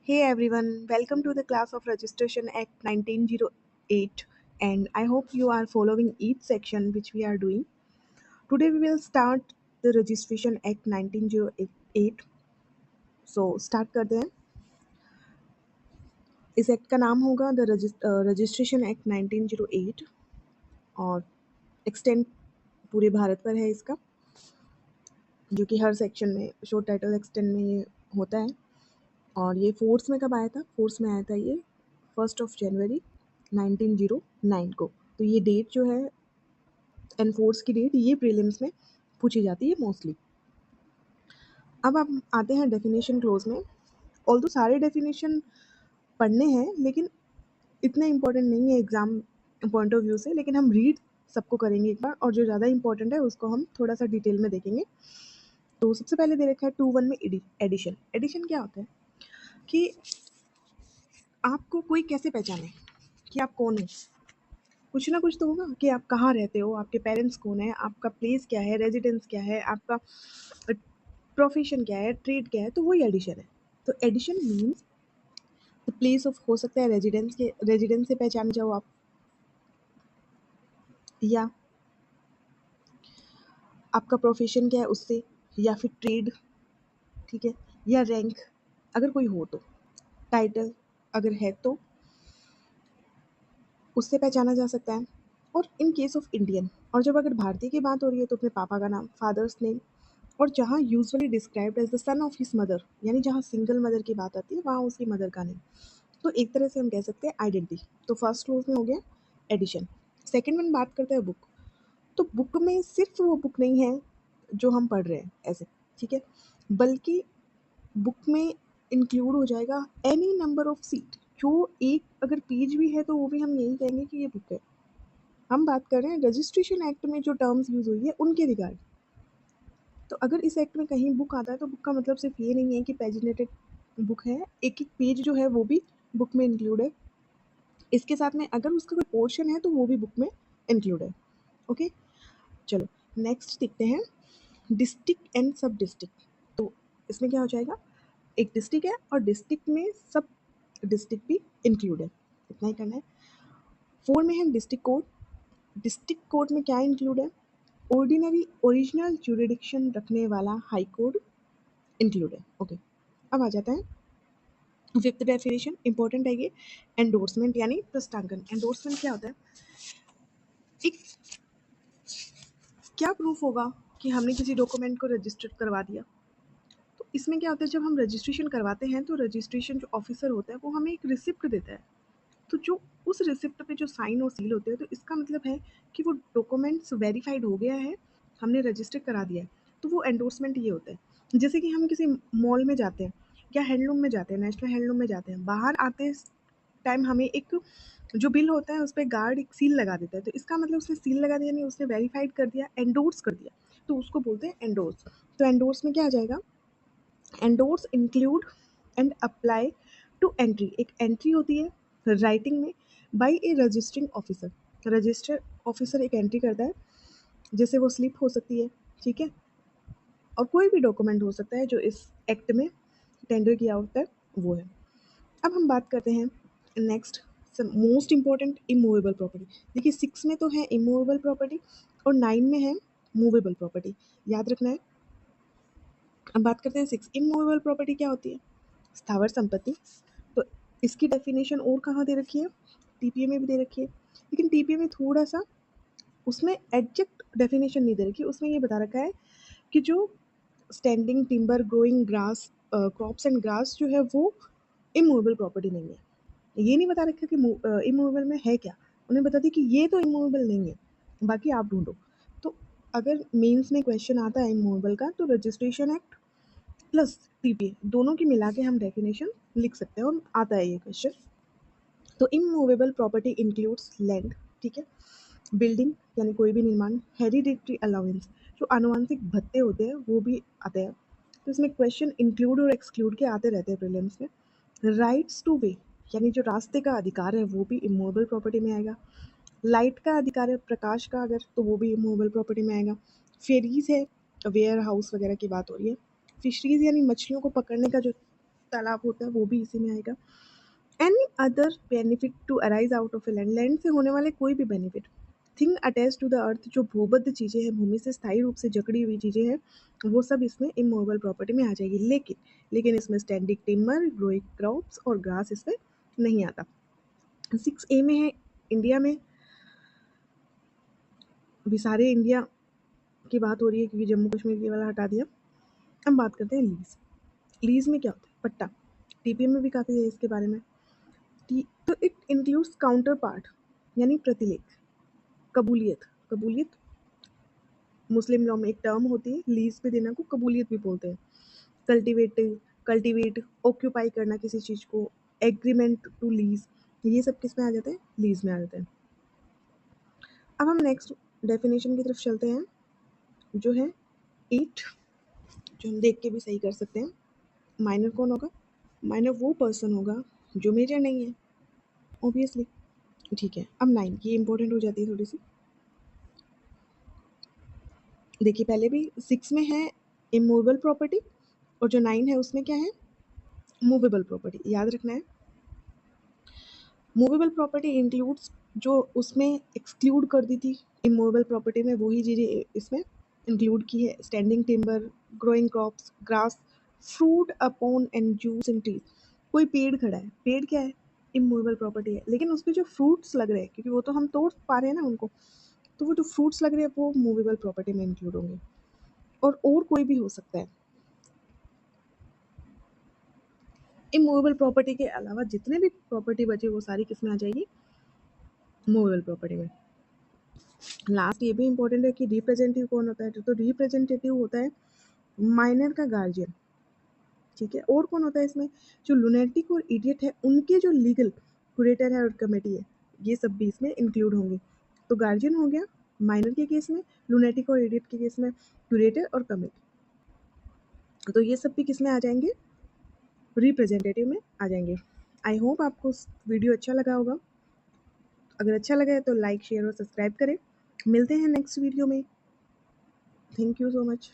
Hey everyone, welcome to the class of Registration Act 1908 and I hope you are following each section which we are doing. Today we will start the Registration Act 1908. So start करते हैं. इस act का नाम होगा the registration act 1908 और extend पूरे भारत पर है इसका, जो कि हर सेक्शन में शॉर्ट टाइटल एक्सटेंड में ये होता है. और ये फोर्स में कब आया था? फोर्स में आया था ये 1 जनवरी 1909 को. तो ये डेट जो है एनफोर्स की डेट, ये प्रीलिम्स में पूछी जाती है मोस्टली. अब हम आते हैं डेफिनेशन क्लोज में. ऑल्दो सारे डेफिनेशन पढ़ने हैं लेकिन इतने इम्पोर्टेंट नहीं है एग्जाम पॉइंट ऑफ व्यू से, लेकिन हम रीड सबको करेंगे एक बार, और जो ज़्यादा इंपॉर्टेंट है उसको हम थोड़ा सा डिटेल में देखेंगे. तो सबसे पहले दे रखा है 2(1) में एडिशन. एडिशन क्या होता है कि आपको कोई कैसे पहचाने कि आप कौन हो. कुछ ना कुछ तो होगा कि आप कहाँ रहते हो, आपके पेरेंट्स कौन है, आपका प्लेस क्या है, रेजिडेंस क्या है, आपका प्रोफेशन क्या है, ट्रेड क्या है. तो वही एडिशन है. तो edition means the place of, हो सकता है रेजिडेंस से पहचाने जाओ आप, या आपका प्रोफेशन क्या है उससे, या फिर ट्रेड, ठीक है, या रैंक अगर कोई हो तो, टाइटल अगर है तो उससे पहचाना जा सकता है. और इन केस ऑफ इंडियन, और जब अगर भारतीय की बात हो रही है तो अपने पापा का नाम, फादर्स नेम, और जहाँ usually described as the son of his mother, यानी जहाँ सिंगल मदर की बात आती है वहाँ उसकी मदर का नेम. तो एक तरह से हम कह सकते हैं आइडेंटिटी. तो फर्स्ट क्लोज में हो गया एडिशन. सेकंड में बात करते हैं बुक. तो बुक में सिर्फ वो बुक नहीं है जो हम पढ़ रहे हैं ऐसे, ठीक है, बल्कि बुक में इंक्लूड हो जाएगा एनी नंबर ऑफ सीट. जो एक अगर पेज भी है तो वो भी हम यही कहेंगे कि ये बुक है. हम बात कर रहे हैं रजिस्ट्रेशन एक्ट में जो टर्म्स यूज हुई है उनके रिगार्ड. तो अगर इस एक्ट में कहीं बुक आता है तो बुक का मतलब सिर्फ ये नहीं है कि पेजिनेटेड बुक है, एक एक पेज जो है वो भी बुक में इंक्लूड है. इसके साथ में अगर उसका कोई पोर्शन है तो वो भी बुक में इंक्लूड है. ओके, चलो नेक्स्ट देखते हैं डिस्ट्रिक्ट एंड सब डिस्ट्रिक्ट. तो इसमें क्या हो जाएगा, एक डिस्ट्रिक्ट है और डिस्ट्रिक्ट में सब डिस्ट्रिक्ट भी इंक्लूड है. इतना ही करना है. 4 में है डिस्ट्रिक्ट कोड. डिस्ट्रिक्ट कोड में क्या इंक्लूड है? ऑर्डिनरी ओरिजिनल ज्यूरिडिक्शन रखने वाला हाई कोर्ट इंक्लूड है. ओके, अब आ जाता है फिफ्थ डेफिनेशन. इंपॉर्टेंट है ये, एंडोर्समेंट यानी प्रस्तावना. एंडोर्समेंट क्या होता है? एक क्या प्रूफ होगा कि हमने किसी डॉक्यूमेंट को रजिस्टर करवा दिया. तो इसमें क्या होता है, जब हम रजिस्ट्रेशन करवाते हैं तो रजिस्ट्रेशन जो ऑफिसर होता है वो हमें एक रिसिप्ट देता है. तो जो उस रिसिप्ट पे जो साइन और सील होते हैं, तो इसका मतलब है कि वो डॉक्यूमेंट्स वेरीफाइड हो गया है, हमने रजिस्टर करा दिया है. तो वो एंडोर्समेंट ये होता है. जैसे कि हम किसी मॉल में जाते हैं या हैंडलूम में जाते हैं, नेशनल हैंडलूम में जाते हैं, बाहर आते टाइम हमें एक जो बिल होता है उस पर गार्ड एक सील लगा देता है. तो इसका मतलब उसने सील लगा दिया, नहीं उसने वेरीफाइड कर दिया, एंडोर्स कर दिया, तो उसको बोलते हैं एंडोर्स. तो एंडोर्स में क्या आ जाएगा, endorse include and apply to entry. एक एंट्री होती है राइटिंग में by a registering officer. Register officer एक एंट्री करता है, जैसे वो स्लिप हो सकती है, ठीक है, और कोई भी डॉक्यूमेंट हो सकता है जो इस एक्ट में टेंडर किया होता है वो है. अब हम बात करते हैं next, most important, immovable property. देखिए 6 में तो है इमूवेबल प्रॉपर्टी और 9 में है मूवेबल प्रॉपर्टी, याद रखना है. अब बात करते हैं 6. इमूवेबल प्रॉपर्टी क्या होती है? स्थावर संपत्ति. तो इसकी डेफिनेशन और कहाँ दे रखी है? टीपीए में भी दे रखी है, लेकिन टीपीए में थोड़ा सा उसमें एग्जैक्ट डेफिनेशन नहीं दे रखी. उसमें ये बता रखा है कि जो standing timber, growing grass, crops and grass जो है वो इमूवेबल प्रॉपर्टी नहीं है. ये नहीं बता रखा कि इमूवेबल में है क्या, उन्हें बता दी कि ये तो इमूवेबल नहीं है, बाकी आप ढूंढो. तो अगर मेंस में क्वेश्चन आता है इमूवेबल का तो रजिस्ट्रेशन एक्ट प्लस टीपीए दोनों की मिला के हम डेफिनेशन लिख सकते हैं और आता है ये क्वेश्चन. तो इमूवेबल प्रॉपर्टी इंक्लूड्स लैंड, ठीक है, बिल्डिंग यानी कोई भी निर्माण, हेरिडिटरी अलाउंस जो आनुवंशिक भत्ते होते हैं वो भी आते हैं. तो इसमें क्वेश्चन इंक्लूड और एक्सक्लूड के आते रहते हैं प्रीलिम्स में. राइट्स टू वे यानी जो रास्ते का अधिकार है वो भी इमूवेबल प्रॉपर्टी में आएगा. लाइट का अधिकार है, प्रकाश का अगर, तो वो भी इमूवेबल प्रॉपर्टी में आएगा. फेरीज है, वेयर हाउस वगैरह की बात हो रही है. फिशरीज यानी मछलियों को पकड़ने का जो तालाब होता है वो भी इसी में आएगा। Any other benefit to arise out of a land, land से होने वाले कोई भी benefit. Thing attach to the earth, जो भूबद्ध चीज़ें हैं, भूमि से स्थायी रूप से जकड़ी हुई चीज़ें हैं, वो सब इसमें इमूवेबल प्रॉपर्टी में आ जाएगी। लेकिन इसमें स्टैंडिंग टिम्बर, ग्रोइंग क्रॉप्स और ग्रास इसमें नहीं आता। 6A में है इंडिया में, अभी सारे इंडिया की बात हो रही है क्योंकि जम्मू कश्मीर की वाला हटा दिया। हम बात करते हैं लीज। लीज में क्या होता है? पट्टा। टीपीएम में भी काफ़ी है इसके बारे में। तो इट इंक्लूड्स काउंटर पार्ट, यानी प्रतिलेख। कबूलियत, कबूलियत मुस्लिम लॉ में एक टर्म होती है, लीज पे देना को कबूलियत भी बोलते हैं। कल्टिवेट, ऑक्यूपाई करना किसी चीज़ को, एग्रीमेंट टू लीज, ये सब किस में आ जाते हैं? लीज में आ जाते हैं। अब हम नेक्स्ट डेफिनेशन की तरफ चलते हैं, जो है 8, जो हम देख के भी सही कर सकते हैं। माइनर कौन होगा? माइनर वो पर्सन होगा जो मेजर नहीं है, ऑब्वियसली। ठीक है, अब 9, ये इंपॉर्टेंट हो जाती है थोड़ी सी। देखिए पहले भी 6 में है इमूवेबल प्रॉपर्टी, और जो 9 है उसमें क्या है? Movable property. याद रखना है, मूवेबल प्रॉपर्टी इंक्लूड्स, जो उसमें एक्सक्लूड कर दी थी इमूवेबल प्रॉपर्टी में, वही चीज़ें इसमें इंक्लूड की है। Standing timber, growing crops, grass, fruit upon and juice in trees. कोई पेड़ खड़ा है, पेड़ क्या है? इमूवेबल प्रॉपर्टी है, लेकिन उस पर जो फ्रूट्स लग रहे हैं, क्योंकि वो तो हम तोड़ पा रहे हैं ना उनको, तो वो जो फ्रूट्स लग रहे हैं वो मूवेबल प्रॉपर्टी में इंक्लूड होंगे। और कोई भी हो सकता है। इमूवेबल प्रॉपर्टी के अलावा जितने भी प्रॉपर्टी बचे वो सारी किस में आ जाएगी? मूवेबल प्रॉपर्टी में। लास्ट ये भी इंपॉर्टेंट है कि रिप्रेजेंटेटिव कौन होता है? तो रिप्रेजेंटेटिव होता है माइनर का गार्जियन। ठीक है, और कौन होता है इसमें? जो लुनेटिक और इडियट है उनके जो लीगल क्यूरेटर है और कमेटी है, ये सब भी इसमें इंक्लूड होंगे। तो गार्जियन हो गया माइनर के केस में, लुनेटिक और इडियट के केस में क्यूरेटर और कमेटी। तो ये सब भी किस में आ जाएंगे? रिप्रेजेंटेटिव में आ जाएंगे। आई होप आपको वीडियो अच्छा लगा होगा। अगर अच्छा लगा है तो लाइक, शेयर और सब्सक्राइब करें। मिलते हैं नेक्स्ट वीडियो में। Thank you so much.